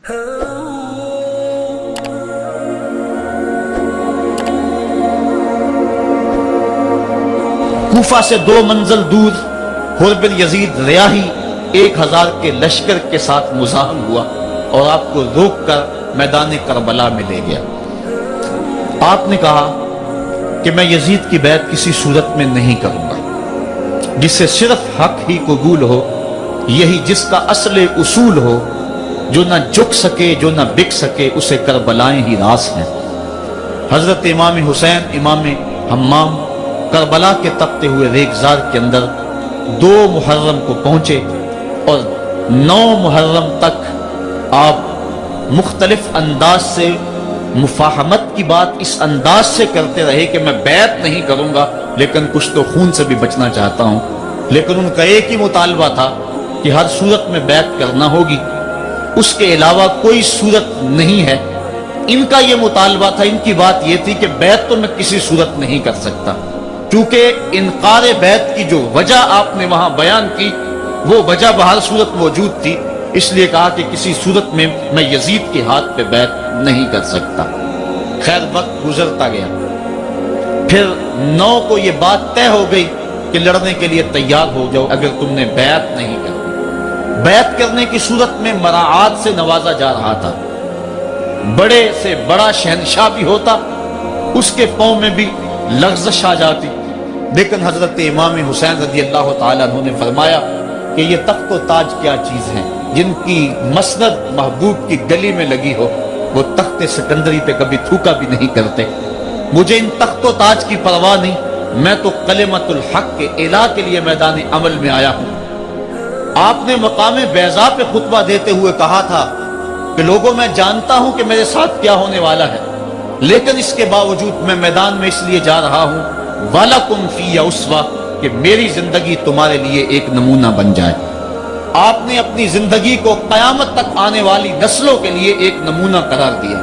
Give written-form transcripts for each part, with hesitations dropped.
کوفہ سے 2 منزل دور حر بن یزید ریاحی 1000 کے لشکر کے ساتھ مزاحم ہوا اور آپ کو روک کر میدان کربلا میں لے گیا۔ آپ نے کہا کہ میں یزید کی بیعت کسی صورت میں نہیں کروں گا، جس سے صرف حق ہی قبول ہو، یہی جس کا اصل اصول ہو، جو نہ جھک سکے جو نہ بک سکے، اسے کربلائیں ہی راس ہیں۔ حضرت امام حسین امام حمام کربلا کے تپتے ہوئے ریگزار کے اندر 2 محرم کو پہنچے اور 9 محرم تک آپ مختلف انداز سے مفاہمت کی بات اس انداز سے کرتے رہے کہ میں بیعت نہیں کروں گا لیکن کچھ تو خون سے بھی بچنا چاہتا ہوں، لیکن ان کا ایک ہی مطالبہ تھا کہ ہر صورت میں بیعت کرنا ہوگی، اس کے علاوہ کوئی صورت نہیں ہے۔ ان کا یہ مطالبہ تھا، ان کی بات یہ تھی کہ بیعت تو میں کسی صورت نہیں کر سکتا، کیونکہ انکار بیعت کی جو وجہ آپ نے وہاں بیان کی وہ وجہ بہر صورت موجود تھی، اس لیے کہا کہ کسی صورت میں میں یزید کے ہاتھ پہ بیعت نہیں کر سکتا۔ خیر وقت گزرتا گیا، پھر 9 کو یہ بات طے ہو گئی کہ لڑنے کے لیے تیار ہو جاؤ اگر تم نے بیعت نہیں کرنی۔ بیعت کرنے کی صورت میں مراعات سے نوازا جا رہا تھا، بڑے سے بڑا شہنشاہ بھی ہوتا اس کے پاؤں میں بھی لغزش آ جاتی، لیکن حضرت امام حسین رضی اللہ تعالیٰ عنہ نے فرمایا کہ یہ تخت و تاج کیا چیز ہیں، جن کی مسند محبوب کی گلی میں لگی ہو وہ تخت سکندری پہ کبھی تھوکا بھی نہیں کرتے۔ مجھے ان تخت و تاج کی پرواہ نہیں، میں تو کلمت الحق کے اعلیٰ کے لیے میدان عمل میں آیا ہوں۔ آپ نے مقام بیضا پہ خطبہ دیتے ہوئے کہا تھا کہ لوگوں میں جانتا ہوں کہ میرے ساتھ کیا ہونے والا ہے، لیکن اس کے باوجود میں میدان میں اس لیے جا رہا ہوں وَلَكُمْ فِيَّ أُسْوَةٌ کہ میری زندگی تمہارے لیے ایک نمونہ بن جائے۔ آپ نے اپنی زندگی کو قیامت تک آنے والی نسلوں کے لیے ایک نمونہ قرار دیا،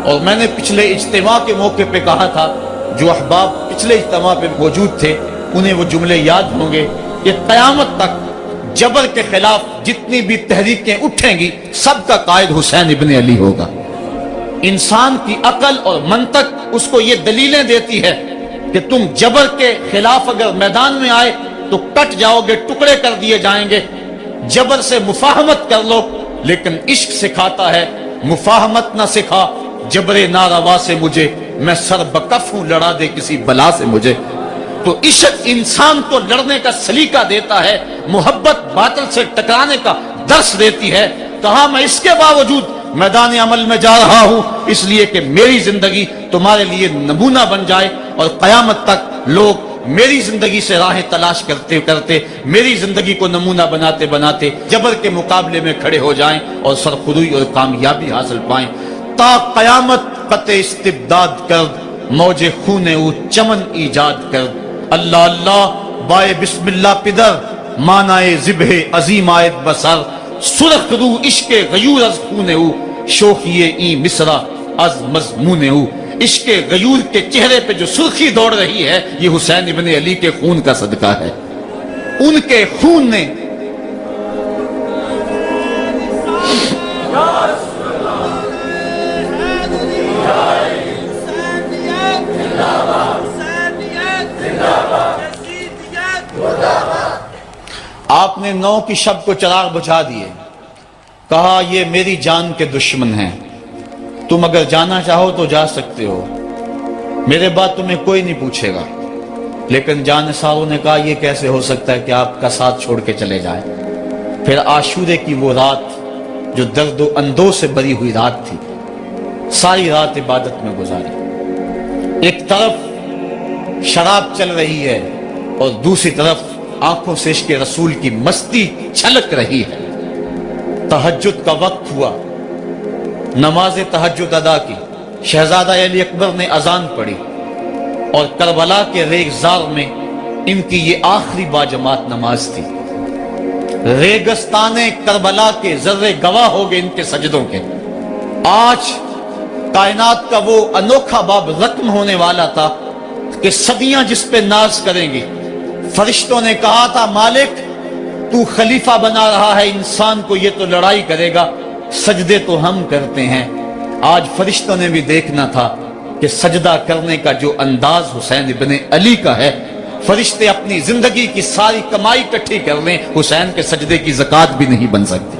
اور میں نے پچھلے اجتماع کے موقع پہ کہا تھا، جو احباب پچھلے اجتماع پہ موجود تھے انہیں وہ جملے یاد ہوں گے کہ قیامت تک جبر کے خلاف جتنی بھی تحریکیں اٹھیں گی سب کا قائد حسین ابن علی ہوگا۔ انسان کی عقل اور منطق اس کو یہ دلیلیں دیتی ہے کہ تم جبر کے خلاف اگر میدان میں آئے تو کٹ جاؤ گے، ٹکڑے کر دیے جائیں گے۔ جبر سے مفاہمت کر لو، لیکن عشق سکھاتا ہے مفاہمت نہ سکھا، جبر ناروا سے مجھے، میں سر بکف ہوں لڑا دے کسی بلا سے مجھے۔ تو عشق انسان کو لڑنے کا سلیقہ دیتا ہے، محبت باطل سے ٹکرانے کا درس دیتی ہے۔ کہا میں اس کے باوجود میدان عمل میں جا رہا ہوں اس لیے کہ میری زندگی تمہارے لیے نمونہ بن جائے، اور قیامت تک لوگ میری زندگی سے راہیں تلاش کرتے کرتے میری زندگی کو نمونہ بناتے بناتے جبر کے مقابلے میں کھڑے ہو جائیں اور سرخروئی اور کامیابی حاصل پائیں۔ تا قیامت قطع استبداد کرد، موج خون او چمن ایجاد کرد۔ اللہ اللہ بائے بسم اللہ پدر، مانائے ذبح عظیم آیت بسر۔ سرخ رو عشق غیور از خون او، شوخی این مصرع از مضمون او۔ عشق غیور کے چہرے پہ جو سرخی دوڑ رہی ہے یہ حسین ابن علی کے خون کا صدقہ ہے۔ ان کے خون نے آپ نے 9 کی شب کو چراغ بجھا دیے، کہا یہ میری جان کے دشمن ہیں، تم اگر جانا چاہو تو جا سکتے ہو، میرے بعد تمہیں کوئی نہیں پوچھے گا۔ لیکن جانثاروں نے کہا یہ کیسے ہو سکتا ہے کہ آپ کا ساتھ چھوڑ کے چلے جائیں۔ پھر عاشورے کی وہ رات جو درد و اندوہ سے بری ہوئی رات تھی، ساری رات عبادت میں گزاری۔ ایک طرف شراب چل رہی ہے اور دوسری طرف آنکھوں سے عشق رسول کی مستی چھلک رہی ہے۔ تہجد کا وقت ہوا، نماز تہجد ادا کی، شہزادہ علی اکبر نے اذان پڑھی، اور کربلا کے ریگزار میں ان کی یہ آخری باجماعت نماز تھی۔ ریگستان کربلا کے ذرے گواہ ہو گئے ان کے سجدوں کے۔ آج کائنات کا وہ انوکھا باب رقم ہونے والا تھا کہ صدیاں جس پہ ناز کریں گی۔ فرشتوں نے کہا تھا مالک تو خلیفہ بنا رہا ہے انسان کو، یہ تو لڑائی کرے گا، سجدے تو ہم کرتے ہیں. آج فرشتوں نے بھی دیکھنا تھا کہ سجدہ کرنے کا جو انداز حسین ابن علی کا ہے. فرشتے اپنی زندگی کی ساری کمائی اکٹھی کر لیں، حسین کے سجدے کی زکات بھی نہیں بن سکتی.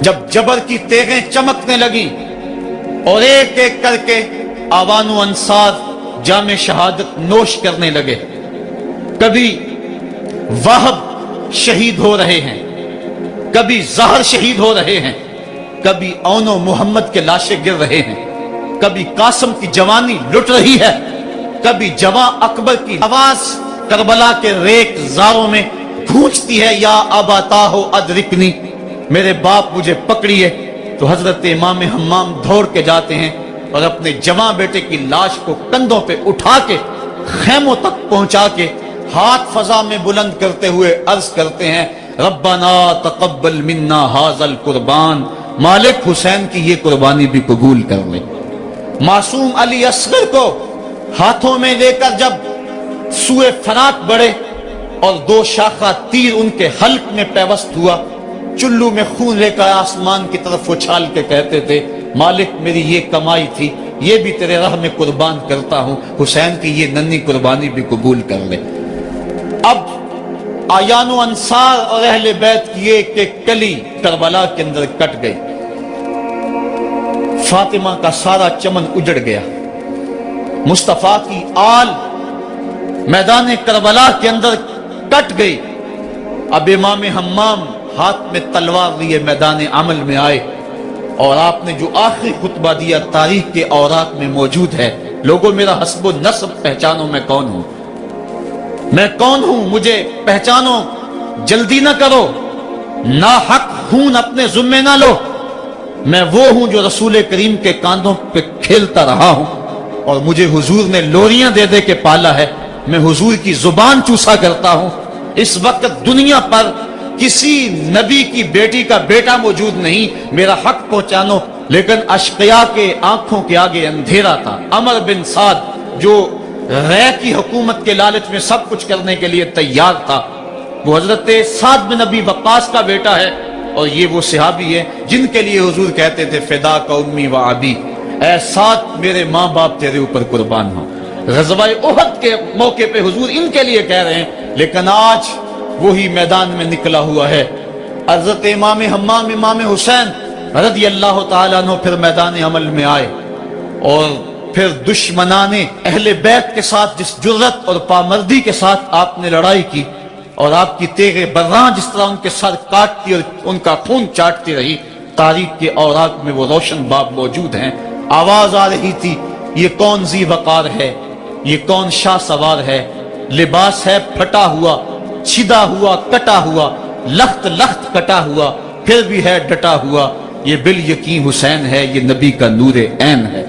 جب جبر کی تیغیں چمکنے لگی اور ایک ایک کر کے آوان و انصار جام شہادت نوش کرنے لگے، کبھی وہب شہید ہو رہے ہیں، کبھی زہر شہید ہو رہے ہیں، کبھی اون و محمد کے لاشیں گر رہے ہیں، کبھی قاسم کی جوانی لٹ رہی ہے، کبھی جواں اکبر کی آواز کربلا کے ریک زاروں میں گونجتی ہے، یا اباتا ہو ادرکنی، میرے باپ مجھے پکڑیے. تو حضرت امام حمام دوڑ کے جاتے ہیں اور اپنے جواں بیٹے کی لاش کو کندھوں پہ اٹھا کے خیموں تک پہنچا کے ہاتھ فضا میں بلند کرتے ہوئے عرض کرتے ہیں، ربنا تقبل منا ھذا القربان، مالک حسین کی یہ قربانی بھی قبول کر لے. معصوم علی اصغر کو ہاتھوں میں لے کر جب سوئے فرات بڑھے اور 2 شاخہ تیر ان کے حلق میں پیوست ہوا، چلو میں خون لے کر آسمان کی طرف اچھال کے کہتے تھے، مالک میری یہ کمائی تھی، یہ بھی تیرے راہ میں قربان کرتا ہوں، حسین کی یہ ننھی قربانی بھی قبول کر لے. اب آیان و انصار اور اہل بیت کی ایک ایک کلی کربلا کے اندر کٹ گئی. فاطمہ کا سارا چمن اجڑ گیا. مصطفیٰ کی آل میدان کربلا کے اندر کٹ گئی. اب امام حمام ہاتھ میں تلوار لیے میدان عمل میں آئے اور آپ نے جو آخری خطبہ دیا تاریخ کے اوراق میں موجود ہے، لوگوں میرا حسب و نسب پہچانو، میں کون ہوں، میں کون ہوں، مجھے پہچانو، جلدی نہ کرو، ناحق خون اپنے ذمے نہ لو. میں وہ ہوں جو رسول کریم کے کاندھوں پہ کھیلتا رہا ہوں اور مجھے حضور نے لوریاں دے دے کے پالا ہے. میں حضور کی زبان چوسا کرتا ہوں. اس وقت دنیا پر کسی نبی کی بیٹی کا بیٹا موجود نہیں، میرا حق پہنچانو. لیکن اشقیاء کے آنکھوں کے آگے اندھیرا تھا. عمر بن سعد جو رے کی حکومت کے لالچ میں سب کچھ کرنے کے لیے تیار تھا، وہ حضرت سعد بن نبی وقاص کا بیٹا ہے، اور یہ وہ صحابی ہے جن کے لیے حضور کہتے تھے فدا کا امی و ابی، اے سعد میرے ماں باپ تیرے اوپر قربان ہوں. غزوہ احد کے موقع پہ حضور ان کے لیے کہہ رہے ہیں، لیکن آج وہی میدان میں نکلا ہوا ہے. حضرت امام حمام امام حسین رضی اللہ تعالیٰ عنہ پھر میدان عمل میں آئے اور پھر دشمنان اہل بیت کے ساتھ جس جرت اور پامردی کے ساتھ آپ نے لڑائی کی اور آپ کی تیغ براں جس طرح ان کے سر کاٹتی اور ان کا خون چاٹتی رہی، تاریخ کے اوراق میں وہ روشن باب موجود ہیں. آواز آ رہی تھی، یہ کون ذی وقار ہے، یہ کون شاہ سوار ہے، لباس ہے پھٹا ہوا، چھدا ہوا، کٹا ہوا، لخت لخت کٹا ہوا، پھر بھی ہے ڈٹا ہوا، یہ بال یقین حسین ہے، یہ نبی کا نور عین ہے.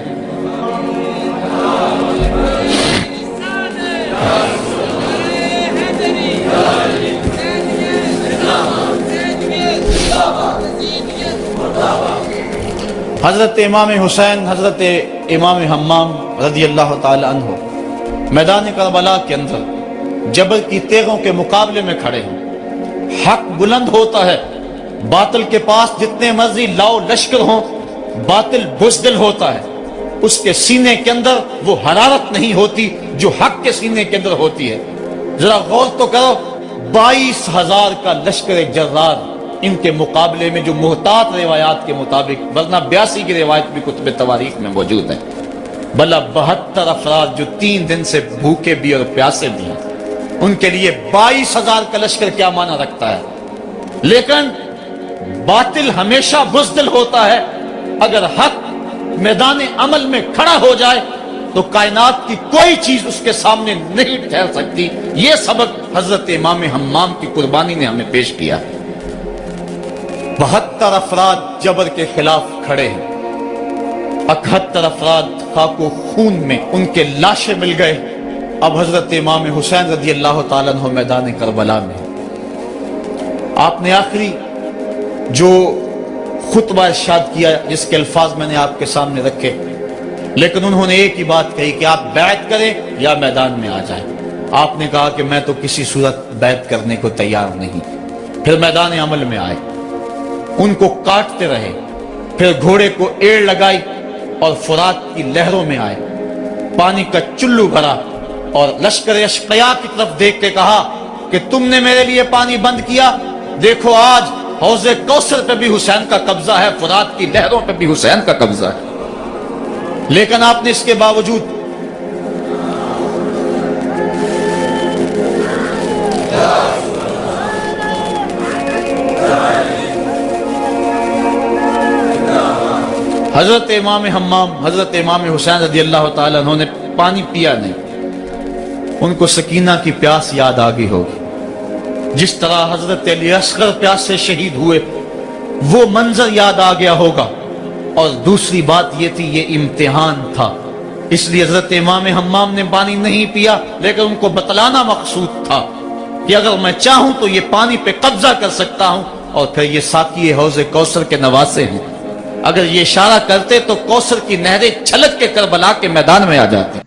حضرت امام حسین حضرت امام حمام رضی اللہ تعالی عنہ میدان کربلا کے اندر جبر کی تیغوں کے مقابلے میں کھڑے ہیں. حق بلند ہوتا ہے، باطل کے پاس جتنے مرضی لاؤ لشکر ہوں، باطل بزدل ہوتا ہے. اس کے سینے کے اندر وہ حرارت نہیں ہوتی جو حق کے سینے کے اندر ہوتی ہے. ذرا غور تو کرو، 22,000 کا لشکر جرار ان کے مقابلے میں، جو محتاط روایات کے مطابق، ورنہ 82 کی روایت بھی کتب تواریخ میں موجود ہے. بلا 72 افراد جو 3 دن سے بھوکے بھی اور پیاسے بھی ہیں، ان کے لیے 22,000 کا لشکر کیا معنی رکھتا ہے. لیکن باطل ہمیشہ بزدل ہوتا ہے. اگر حق میدان عمل میں کھڑا ہو جائے تو کائنات کی کوئی چیز اس کے سامنے نہیں ٹھہر سکتی. یہ سبق حضرت امام حمام کی قربانی نے ہمیں پیش کیا. 72 افراد جبر کے خلاف کھڑے ہیں، 71 افراد خاک و خون میں ان کے لاشیں مل گئے. اب حضرت امام حسین رضی اللہ تعالیٰ عنہ میدان کربلا میں، آپ نے آخری جو خطبہ ارشاد کیا جس کے الفاظ میں نے آپ کے سامنے رکھے، لیکن انہوں نے ایک ہی بات کہی کہ آپ بیعت کریں یا میدان میں آ جائیں. آپ نے کہا کہ میں تو کسی صورت بیعت کرنے کو تیار نہیں. پھر میدان عمل میں آئے. ان کو کاٹتے رہے، پھر گھوڑے کو ایڑ لگائی اور فرات کی لہروں میں آئے، پانی کا چلو بھرا اور لشکر اشقیاء کی طرف دیکھ کے کہا کہ تم نے میرے لیے پانی بند کیا، دیکھو آج حوض کوثر پہ بھی حسین کا قبضہ ہے، فرات کی لہروں پہ بھی حسین کا قبضہ ہے۔ لیکن آپ نے اس کے باوجود حضرت امام حمام، حضرت امام حسین رضی اللہ تعالیٰ عنہ نے پانی پیا نہیں، ان کو سکینہ کی پیاس یاد آ گئی ہوگی، جس طرح حضرت علی اصغر پیاس سے شہید ہوئے وہ منظر یاد آ گیا ہوگا۔ اور دوسری بات یہ تھی، یہ امتحان تھا، اس لیے حضرت امام حمام نے پانی نہیں پیا، لیکن ان کو بتلانا مقصود تھا کہ اگر میں چاہوں تو یہ پانی پہ قبضہ کر سکتا ہوں، اور پھر یہ ساقی حوض کوثر کے نواسے ہیں، اگر یہ اشارہ کرتے تو کوثر کی نہریں چھلک کے کربلا کے میدان میں آ جاتی۔